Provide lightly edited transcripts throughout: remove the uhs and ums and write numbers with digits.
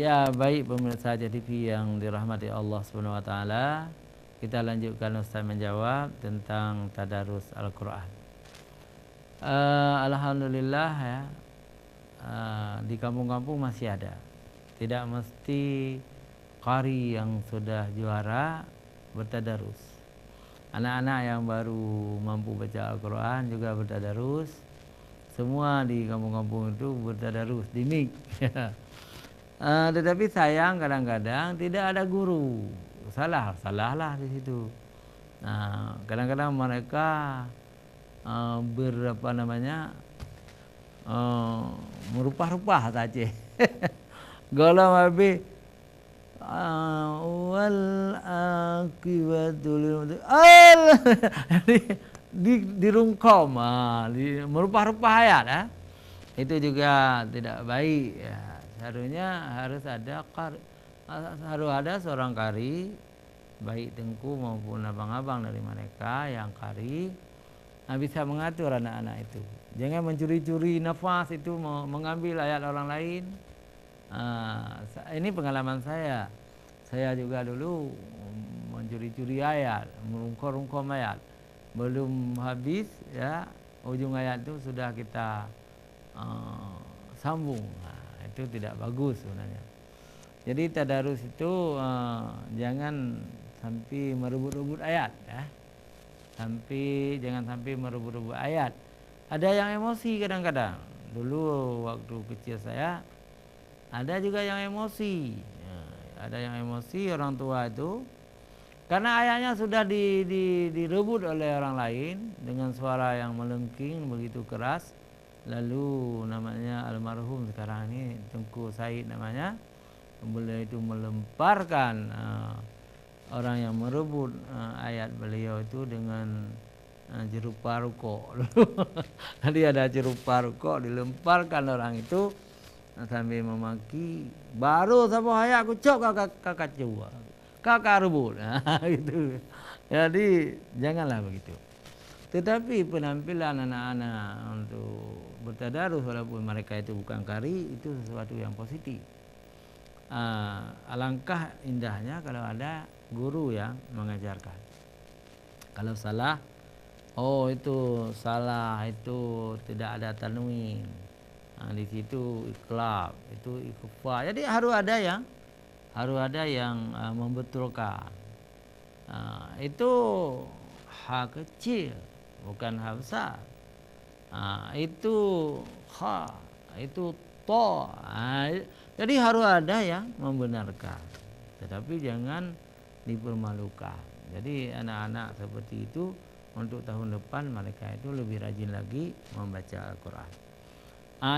Ya, baik pemirsa TV yang dirahmati Allah Subhanahu wa taala. Kita lanjutkan Ustaz menjawab tentang tadarus Al-Qur'an. Alhamdulillah ya. Di kampung-kampung masih ada. Tidak mesti qari yang sudah juara bertadarus. Anak-anak yang baru mampu baca Al-Qur'an juga bertadarus. Semua di kampung-kampung itu bertadarus di mik. Tetapi sayang kadang-kadang tidak ada guru. Salahlah di situ. Nah, kadang-kadang mereka merupah-rupah saja. Galau habis wal akibatul dirungkom, merupah-rupah ayat. Itu juga tidak baik ya. Seharusnya harus ada seorang qari, baik tengku maupun abang-abang dari mereka yang qari, bisa mengatur anak-anak itu. Jangan mencuri-curi nafas itu, mengambil ayat orang lain. Ini pengalaman saya. Saya juga dulu mencuri-curi ayat, merungkom ayat. Belum habis ya, ujung ayat itu sudah kita sambung. Itu tidak bagus sebenarnya. Jadi tadarus itu jangan sampai merebut-rebut ayat ya. Jangan sampai merebut-rebut ayat. Ada yang emosi kadang-kadang. Dulu waktu kecil saya ada juga yang emosi. Ada yang emosi orang tua itu karena ayatnya sudah direbut oleh orang lain dengan suara yang melengking begitu keras. Lalu namanya almarhum sekarang ini Tengku Said namanya, beliau itu melemparkan orang yang merebut ayat beliau itu dengan jeruk paruko. Tadi ada jeruk paruko dilemparkan orang itu sambil memaki, baru sama ayat aku cok kakak coba kakak rebut. Gitu. Jadi janganlah begitu. Tetapi penampilan anak-anak untuk bertadarus walaupun mereka itu bukan qari itu sesuatu yang positif. Alangkah indahnya kalau ada guru yang mengajarkan. Kalau salah, itu salah, itu tidak ada tanwin. Di situ iqlab, itu ikhfa. Jadi harus ada yang membetulkan. Itu hal kecil, bukan hal besar. Itu kha, itu to. Jadi harus ada yang membenarkan, tetapi jangan dipermalukan. Jadi anak-anak seperti itu untuk tahun depan mereka itu lebih rajin lagi membaca Al-Quran.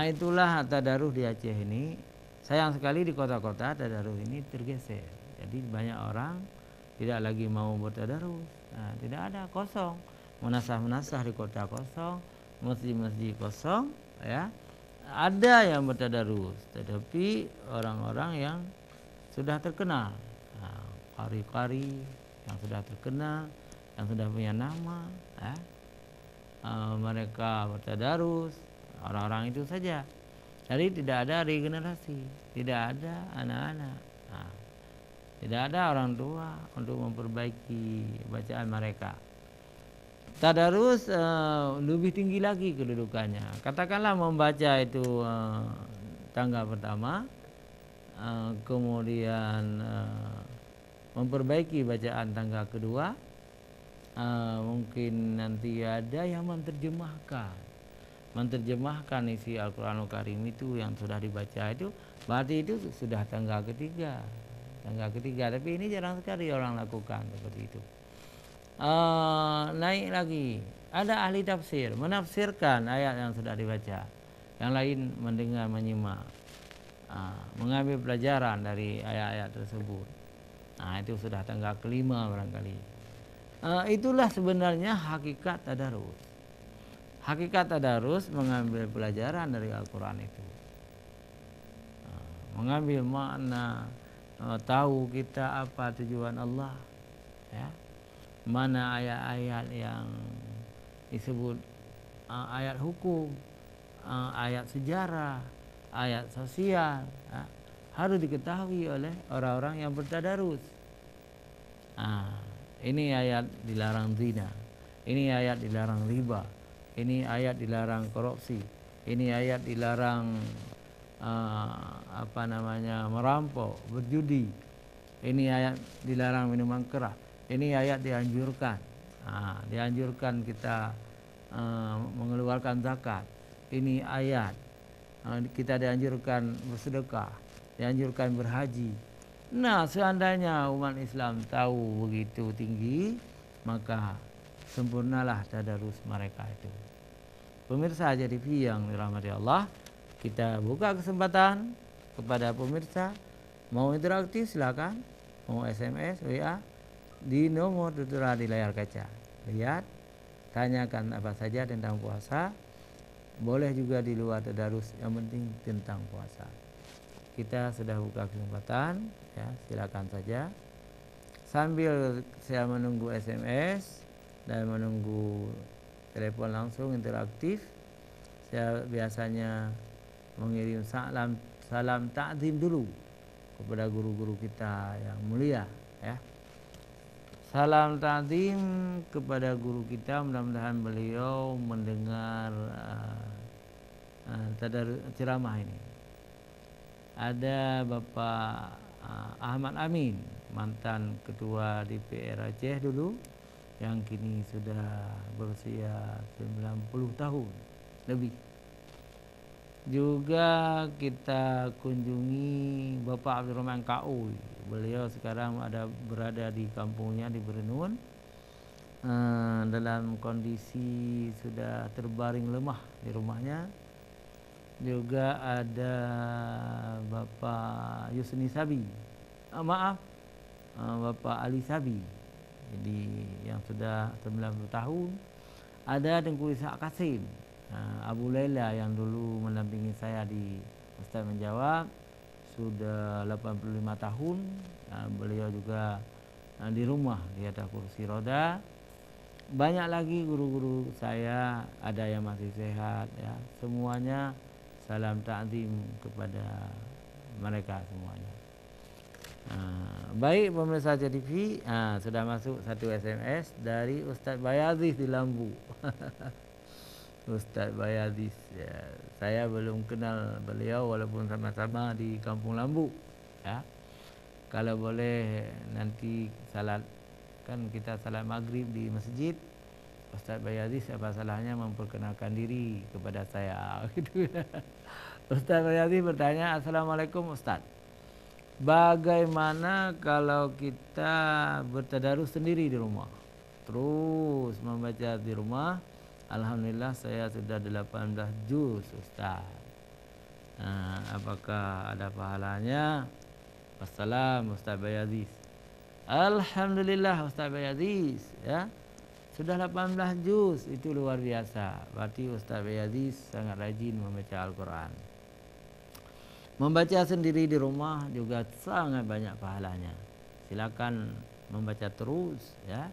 Itulah tadarus di Aceh ini. Sayang sekali di kota-kota tadarus ini tergeser. Jadi banyak orang tidak lagi mau bertadarus. Tidak ada, kosong. Menasah-menasah di kota kosong, masjid-masjid kosong ya. Ada yang bertadarus, tetapi orang-orang yang sudah terkenal, qari-qari yang sudah terkenal, yang sudah punya nama ya. Mereka bertadarus, orang-orang itu saja. Jadi tidak ada regenerasi, tidak ada anak-anak, tidak ada orang tua untuk memperbaiki bacaan mereka. Tadarus lebih tinggi lagi kedudukannya. Katakanlah membaca itu tangga pertama, kemudian memperbaiki bacaan tangga kedua, mungkin nanti ada yang menerjemahkan isi Al-Quranul Karim itu yang sudah dibaca itu, berarti itu sudah tangga ketiga. Tapi ini jarang sekali orang lakukan seperti itu. Naik lagi, ada ahli tafsir menafsirkan ayat yang sudah dibaca, yang lain mendengar, menyimak, mengambil pelajaran dari ayat-ayat tersebut. Itu sudah tangga kelima barangkali. Itulah sebenarnya hakikat tadarus. Hakikat tadarus mengambil pelajaran dari Al-Quran itu, mengambil makna, tahu kita apa tujuan Allah ya. Mana ayat-ayat yang disebut ayat hukum, ayat sejarah, ayat sosial, harus diketahui oleh orang-orang yang bertadarus. Ini ayat dilarang zina, ini ayat dilarang riba, ini ayat dilarang korupsi, ini ayat dilarang merampok, berjudi, ini ayat dilarang minuman keras, ini ayat dianjurkan, dianjurkan kita mengeluarkan zakat, ini ayat kita dianjurkan bersedekah, dianjurkan berhaji. Nah, seandainya umat Islam tahu begitu tinggi, maka sempurnalah tadarus mereka itu. Pemirsa JTV yang dirahmati Allah, kita buka kesempatan kepada pemirsa, mau interaktif silakan, mau SMS, WA di nomor tertera di layar kaca. Lihat, tanyakan apa saja tentang puasa, boleh juga di luar tadarus, yang penting tentang puasa. Kita sudah buka kesempatan, ya, silakan saja. Sambil saya menunggu SMS dan menunggu telepon langsung interaktif, saya biasanya mengirim salam ta'zim dulu kepada guru-guru kita yang mulia, ya. Salam ta'zim kepada guru kita, mudah-mudahan beliau mendengar ceramah ini. Ada Bapak Ahmad Amin, mantan ketua DPR Aceh dulu, yang kini sudah berusia 90 tahun lebih. Juga kita kunjungi Bapak Abdurrahman Kaui. Beliau sekarang berada di kampungnya di Berenun, dalam kondisi sudah terbaring lemah di rumahnya. Juga ada Bapak Yusni Sabi, Bapak Ali Sabi, jadi yang sudah 90 tahun. Ada Tengku Ishak Kasim, Abu Laila yang dulu mendampingi saya di Ustaz Menjawab, sudah 85 tahun. Beliau juga di rumah di atas kursi roda. Banyak lagi guru-guru saya, ada yang masih sehat, ya. Semuanya salam ta'zim kepada mereka semuanya. Baik pemirsa JTV, sudah masuk satu SMS dari Ustaz Bayazis di Lambu. Ustaz Bayazis, ya, saya belum kenal beliau walaupun sama-sama di Kampung Lambu, ya. Kalau boleh nanti salat, kan kita salat maghrib di masjid, Ustaz Bayazis apa salahnya memperkenalkan diri kepada saya, gitu. Ustaz Bayazis bertanya, Assalamualaikum Ustaz, bagaimana kalau kita bertadarus sendiri di rumah, terus membaca di rumah? Alhamdulillah saya sudah 18 juz Ustaz. Apakah ada pahalanya? Wassalam Ustaz Bayazis. Alhamdulillah Ustaz Bayazis, ya. Sudah 18 juz, itu luar biasa. Berarti Ustaz Bayazis sangat rajin membaca Al-Quran. Membaca sendiri di rumah juga sangat banyak pahalanya. Silakan membaca terus, ya.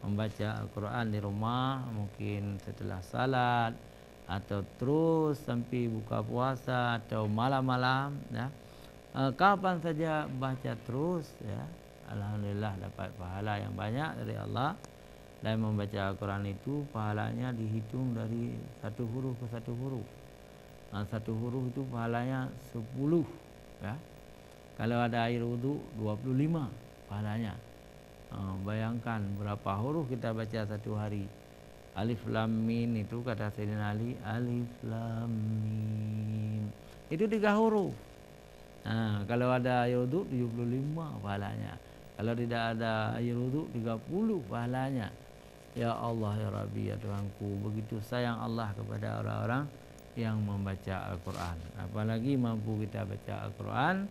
Membaca Al-Quran di rumah, mungkin setelah salat, atau terus sampai buka puasa, atau malam-malam, ya. Kapan saja baca terus, ya. Alhamdulillah dapat pahala yang banyak dari Allah. Dan membaca Al-Quran itu pahalanya dihitung dari satu huruf ke satu huruf. Satu huruf itu pahalanya 10, ya. Kalau ada air wudu 25 pahalanya. Bayangkan berapa huruf kita baca satu hari. Alif Lam Mim itu kata Sayyidina Ali, Alif Lam Mim itu 3 huruf. Kalau ada air wudu 75 pahalanya. Kalau tidak ada air wudu 30 pahalanya. Ya Allah ya Rabbi ya Tuhanku, begitu sayang Allah kepada orang-orang yang membaca Al-Quran. Apalagi mampu kita baca Al-Quran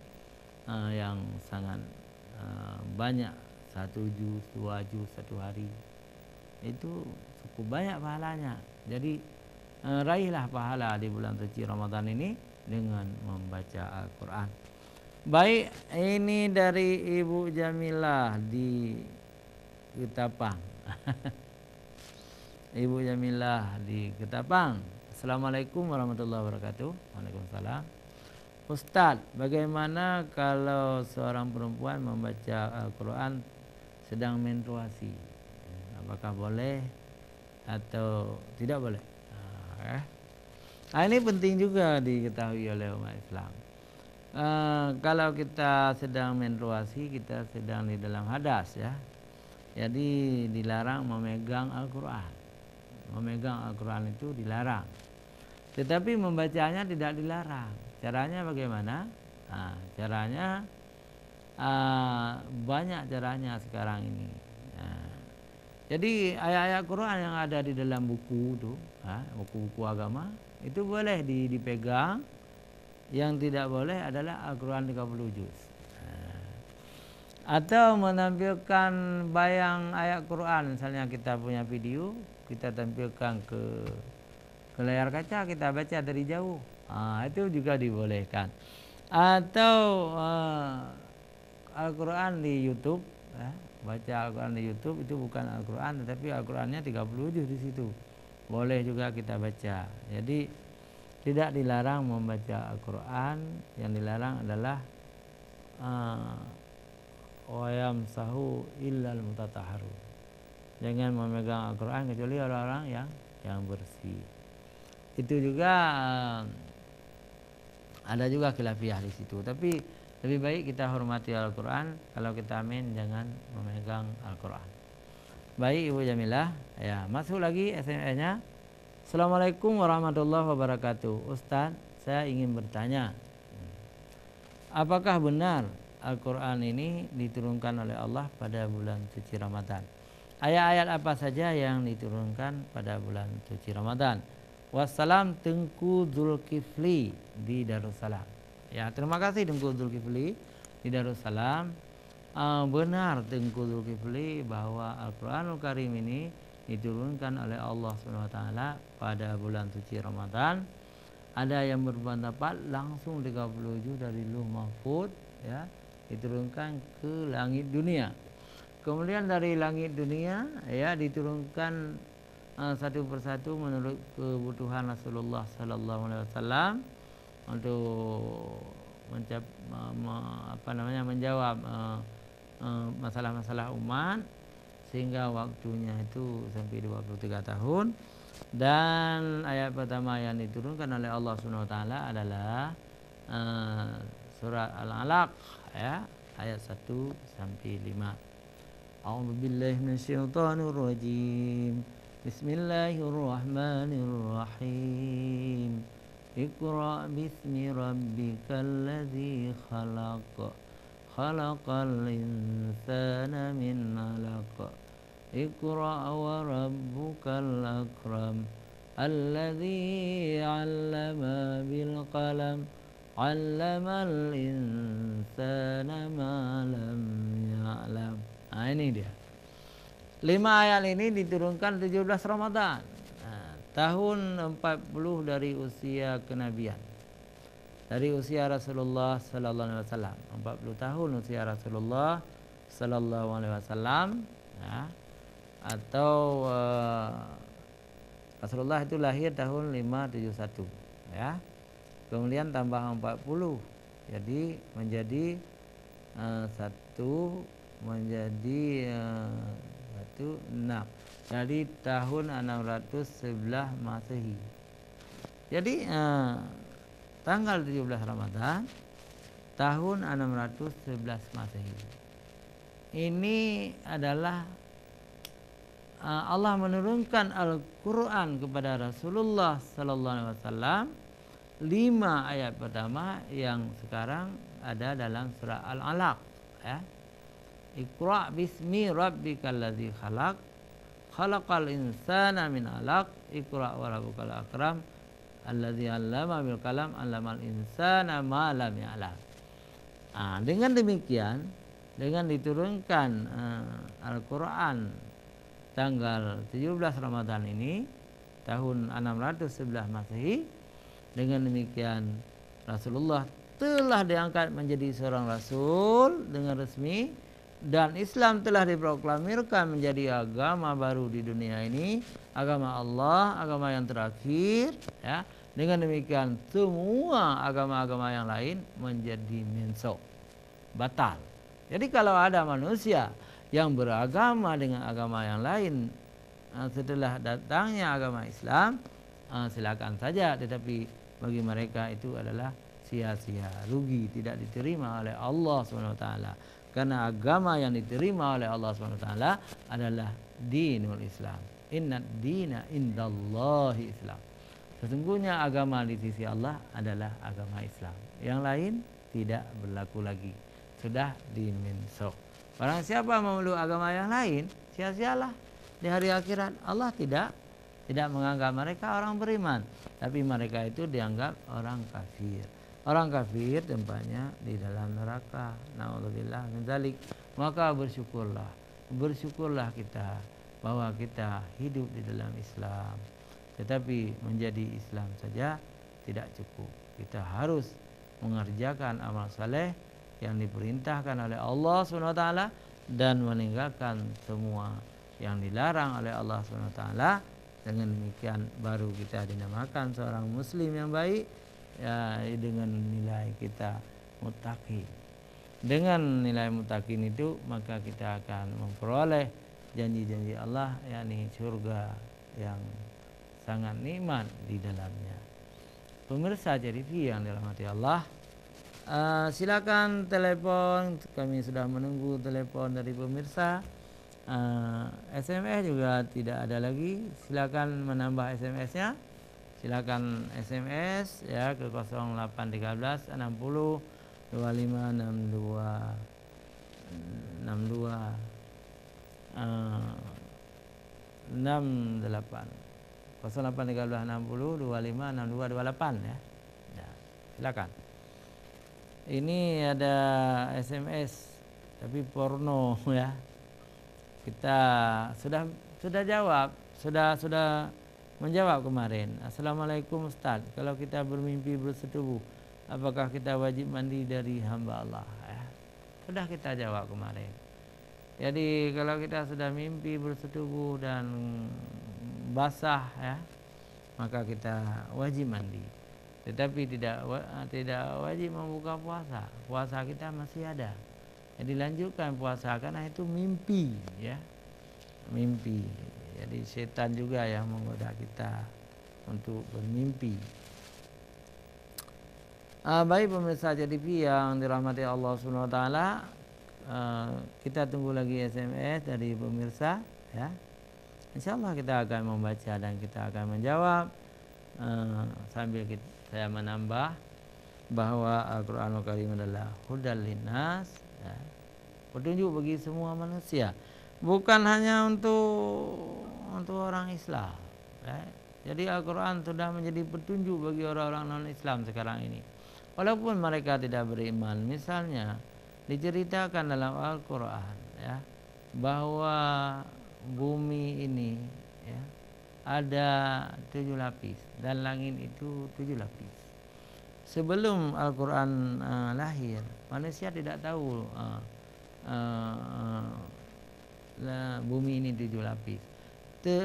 yang sangat banyak, 1 juz, 2 juz satu hari, itu cukup banyak pahalanya. Jadi raihlah pahala di bulan suci Ramadan ini dengan membaca Al-Quran. Baik, ini dari Ibu Jamilah di Ketapang. Ibu Jamilah di Ketapang. Assalamualaikum warahmatullahi wabarakatuh. Waalaikumsalam. Ustadz, bagaimana kalau seorang perempuan membaca Al-Quran sedang menstruasi? Apakah boleh atau tidak boleh? Ini penting juga diketahui oleh umat Islam. Kalau kita sedang menstruasi, kita sedang di dalam hadas ya. Jadi dilarang memegang Al-Quran. Memegang Al-Quran itu dilarang. Tetapi membacanya tidak dilarang. Caranya bagaimana? Caranya banyak caranya sekarang ini. Jadi ayat-ayat Quran yang ada di dalam buku itu, buku-buku agama, itu boleh dipegang. Yang tidak boleh adalah Al-Quran 30 juz. Atau menampilkan bayang ayat Quran, misalnya kita punya video, kita tampilkan ke layar kaca, kita baca dari jauh, itu juga dibolehkan. Atau Al-Quran di YouTube, baca Al-Quran di YouTube itu bukan Al-Quran, tetapi Al-Qurannya 30 juz di situ, boleh juga kita baca. Jadi tidak dilarang membaca Al-Quran, yang dilarang adalah wayam sahu illal mutatahharu. Jangan memegang Al-Quran kecuali orang-orang yang bersih. Itu juga ada juga khilafiyah di situ. Tapi lebih baik kita hormati Al-Quran. Kalau kita amin, jangan memegang Al-Quran. Baik Ibu Jamilah, ya masuk lagi SMS-nya. Assalamualaikum warahmatullahi wabarakatuh. Ustaz, saya ingin bertanya, apakah benar Al-Quran ini diturunkan oleh Allah pada bulan suci Ramadan? Ayat-ayat apa saja yang diturunkan pada bulan suci Ramadan? Wassalam, Tengku Zulkifli di Darussalam. Ya, terima kasih Tengku Zulkifli di Darussalam. Benar Tengku Zulkifli bahwa Al-Quranul Karim ini diturunkan oleh Allah SWT pada bulan suci Ramadan. Ada yang berpendapat langsung 30 juz dari Lauh Mahfuz ya, diturunkan ke langit dunia. Kemudian dari langit dunia ya diturunkan satu persatu menurut kebutuhan Rasulullah sallallahu alaihi wasallam untuk menjawab masalah-masalah umat, sehingga waktunya itu sampai 23 tahun. Dan ayat pertama yang diturunkan oleh Allah Subhanahu wa taala adalah surat Al-Alaq ya, ayat 1 sampai 5. A'udzubillahi minasyaitonirrajim. Bismillahirrahmanirrahim. Iqra bismi rabbikal ladzi khalaq. Khalaqal insana min 'alaq. Iqra wa rabbukal akram. Alladzi 'allama bil qalam. 'Allamal insana ma lam ya'lam. Ini dia. 5 ayat ini diturunkan 17 Ramadan. Tahun 40 dari usia kenabian. Dari usia Rasulullah sallallahu alaihi wasallam. 40 tahun usia Rasulullah sallallahu alaihi wasallam ya. Atau Rasulullah itu lahir tahun 571 ya. Kemudian tambah 40. Jadi menjadi 1 menjadi 6. Jadi tahun 611 Masehi. Jadi tanggal 17 Ramadan tahun 611 Masehi. Ini adalah Allah menurunkan Al-Quran kepada Rasulullah sallallahu alaihi wasallam 5 ayat pertama yang sekarang ada dalam surah Al-Alaq ya. Iqra bismi rabbikal ladzi khalaq. Khalaqal insana min 'alaq. Iqra wa rabbukal akram. Alladzi 'allama bil qalam. 'Allamal insana ma lam ya'lam. Dengan demikian, dengan diturunkan Al-Quran tanggal 17 Ramadan ini tahun 611 Masehi, dengan demikian Rasulullah telah diangkat menjadi seorang rasul dengan resmi, dan Islam telah diproklamirkan menjadi agama baru di dunia ini, agama Allah, agama yang terakhir ya, Dengan demikian semua agama-agama yang lain menjadi mensok, batal. Jadi kalau ada manusia yang beragama dengan agama yang lain setelah datangnya agama Islam, silakan saja, tetapi bagi mereka itu adalah sia-sia, rugi, tidak diterima oleh Allah SWT. Karena agama yang diterima oleh Allah SWT adalah dinul Islam. Inna dina indallahi Islam. Sesungguhnya agama di sisi Allah adalah agama Islam. Yang lain tidak berlaku lagi. Sudah dimensok. Barang siapa memeluk agama yang lain, sia-sialah di hari akhirat. Allah tidak menganggap mereka orang beriman, tapi mereka itu dianggap orang kafir. Orang kafir tempatnya di dalam neraka. Na'udzubillah min dzalik. Maka bersyukurlah kita bahwa kita hidup di dalam Islam. Tetapi menjadi Islam saja tidak cukup. Kita harus mengerjakan amal saleh yang diperintahkan oleh Allah SWT dan meninggalkan semua yang dilarang oleh Allah SWT. Dengan demikian baru kita dinamakan seorang muslim yang baik, ya, dengan nilai kita muttaqin. Dengan nilai muttaqin itu maka kita akan memperoleh janji-janji Allah, yakni surga yang sangat nikmat di dalamnya. Pemirsa JTV yang dirahmati Allah, silakan telepon, kami sudah menunggu telepon dari pemirsa. SMS juga tidak ada lagi, silakan menambah SMS-nya. Silakan SMS ya ke 0813 60 25 62 68 0813 60 25 62 28 ya. Ya, silakan. Ini ada SMS tapi porno ya. Kita sudah jawab, sudah menjawab kemarin. Assalamualaikum Ustaz, kalau kita bermimpi bersetubuh, apakah kita wajib mandi dari hamba Allah? Ya, sudah kita jawab kemarin. Jadi kalau kita sudah mimpi bersetubuh dan basah ya, maka kita wajib mandi. Tetapi tidak wajib membuka puasa. Puasa kita masih ada. Jadi lanjutkan puasa karena itu mimpi ya. Mimpi. Jadi setan juga yang menggoda kita untuk bermimpi. Baik pemirsa JTV yang dirahmati Allah Subhanahu wa taala, kita tunggu lagi SMS dari pemirsa ya. Insyaallah kita akan membaca dan kita akan menjawab sambil saya menambah bahwa Al-Qur'anul Karim adalah hudal linnas ya, petunjuk bagi semua manusia, bukan hanya untuk orang Islam ya. Jadi Al-Quran sudah menjadi petunjuk bagi orang-orang non-Islam sekarang ini, walaupun mereka tidak beriman. Misalnya diceritakan dalam Al-Quran ya, bahwa bumi ini ya, ada 7 lapis dan langit itu 7 lapis. Sebelum Al-Quran lahir, manusia tidak tahu bumi ini 7 lapis.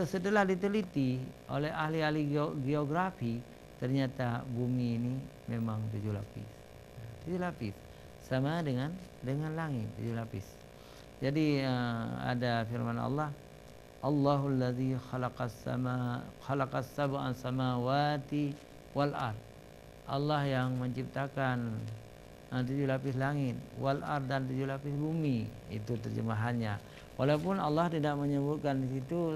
Setelah diteliti oleh ahli-ahli geografi, ternyata bumi ini memang 7 lapis. 7 lapis sama dengan langit 7 lapis. Jadi ada firman Allah, Allahul ladzi khalaqas sab'a samawati wal ard. Allah yang menciptakan 7 lapis langit, wal ard, dan 7 lapis bumi. Itu terjemahannya. Walaupun Allah tidak menyebutkan di situ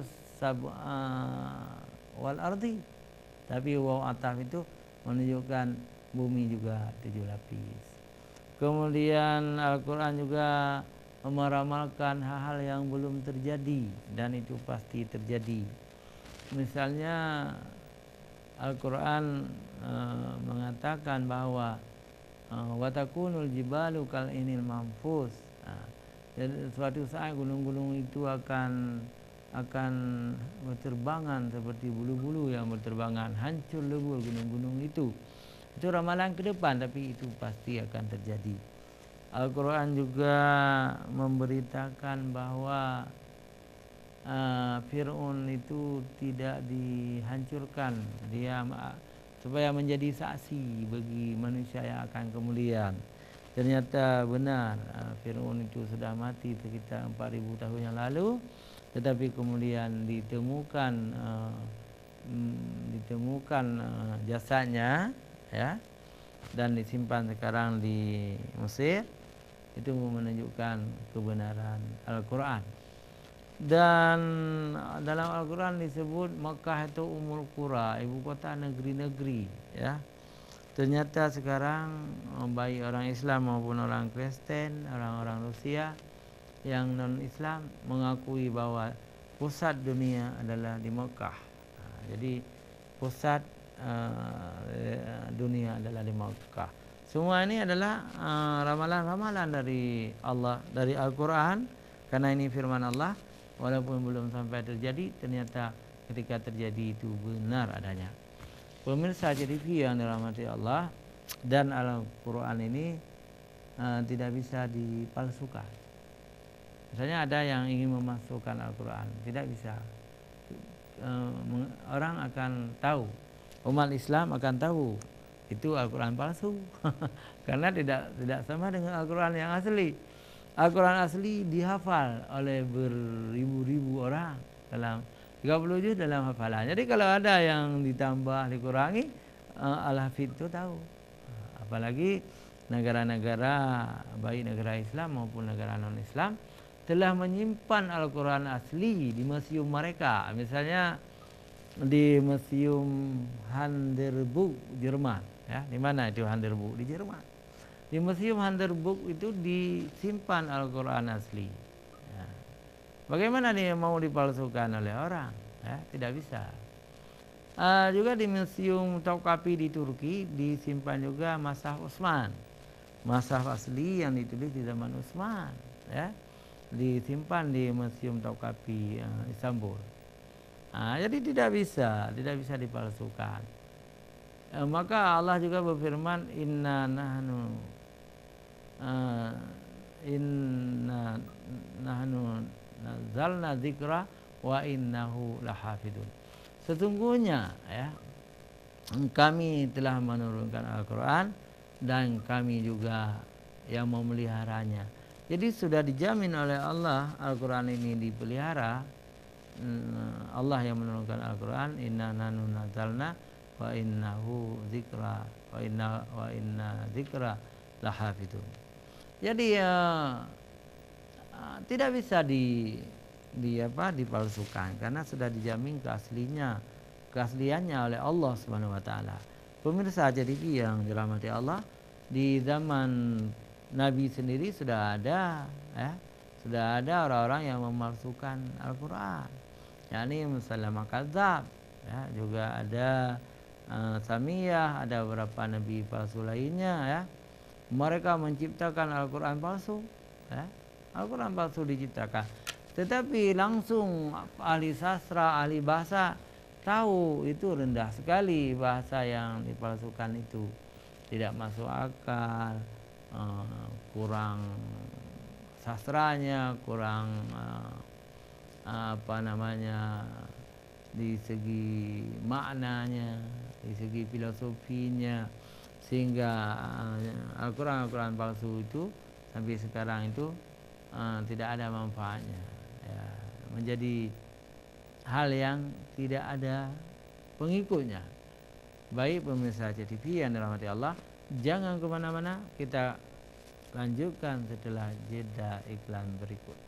wal ardi, tapi waw ataf itu menunjukkan bumi juga 7 lapis. Kemudian Al-Quran juga meramalkan hal-hal yang belum terjadi dan itu pasti terjadi. Misalnya Al-Quran mengatakan bahwa watakunul jibalu kal inil manfus. Jadi suatu saat gunung-gunung itu akan berterbangan seperti bulu-bulu yang berterbangan, hancur lebur gunung-gunung itu. Itu ramalan ke depan, tapi itu pasti akan terjadi. Al-Quran juga memberitakan bahwa Fir'aun itu tidak dihancurkan. Dia supaya menjadi saksi bagi manusia yang akan kemudian. Ternyata benar Fir'aun itu sudah mati sekitar 4000 tahun yang lalu, tetapi kemudian ditemukan jasadnya, ya, dan disimpan sekarang di Mesir. Itu menunjukkan kebenaran Al-Quran. Dan dalam Al-Quran disebut Makkah itu Ummul Qura, ibu kota negeri-negeri, ya. Ternyata sekarang baik orang Islam maupun orang Kristen, orang-orang Rusia yang non-Islam mengakui bahwa pusat dunia adalah di Makkah. Jadi pusat dunia adalah di Makkah. Semua ini adalah ramalan-ramalan dari Allah, dari Al-Quran, karena ini firman Allah. Walaupun belum sampai terjadi, ternyata ketika terjadi itu benar adanya. Pemirsa TV yang dirahmati Allah, dan Al-Quran ini tidak bisa dipalsukan. Misalnya ada yang ingin memasukkan Al-Quran, tidak bisa. Orang akan tahu, umat Islam akan tahu itu Al-Quran palsu karena tidak sama dengan Al-Quran yang asli. Al-Quran asli dihafal oleh beribu-ribu orang dalam 30 juz dalam hafalan. Jadi kalau ada yang ditambah, dikurangi, Al-Hafidh itu tahu. Apalagi negara-negara, baik negara Islam maupun negara non-Islam, telah menyimpan Al-Quran asli di museum mereka. Misalnya di Museum Hindenburg, Jerman, ya. Di mana itu Hindenburg? Di Jerman. Di Museum Hindenburg itu disimpan Al-Quran asli. Ya. Bagaimana dia mau dipalsukan oleh orang? Ya, tidak bisa. Juga di Museum Topkapi di Turki disimpan juga Mashaf Utsman. Mashaf asli yang ditulis di zaman Utsman, ya. Disimpan di Museum Topkapi Istanbul. Jadi tidak bisa dipalsukan. Maka Allah juga berfirman, inna nahnu nazzalna dzikra wa innahu lahafidun. Sesungguhnya, ya, kami telah menurunkan Al-Quran dan kami juga yang memeliharanya. Jadi sudah dijamin oleh Allah Al-Quran ini dipelihara. Allah yang menurunkan Al-Quran, inna nahnu nazzalna wa innahu dzikra wa inna dzikra lahafidun. Jadi tidak bisa dipalsukan karena sudah dijamin keasliannya oleh Allah Subhanahu wa taala. Pemirsa TV yang dirahmati Allah, di zaman Nabi sendiri sudah ada, ya, sudah ada orang-orang yang memalsukan Al-Quran, yakni Musaillamah Kadzdzab, ya, juga ada Samiyah, ada beberapa nabi palsu lainnya, ya. Mereka menciptakan Al-Quran palsu, ya. Al-Quran palsu diciptakan, tetapi langsung ahli sastra, ahli bahasa tahu itu rendah sekali bahasa yang dipalsukan itu, tidak masuk akal, kurang sastranya, kurang di segi maknanya, di segi filosofinya, sehingga Al-Quran palsu itu sampai sekarang itu tidak ada manfaatnya, ya, menjadi hal yang tidak ada pengikutnya. Baik pemirsa TV yang dirahmati Allah, jangan kemana-mana, kita lanjutkan setelah jeda iklan berikut.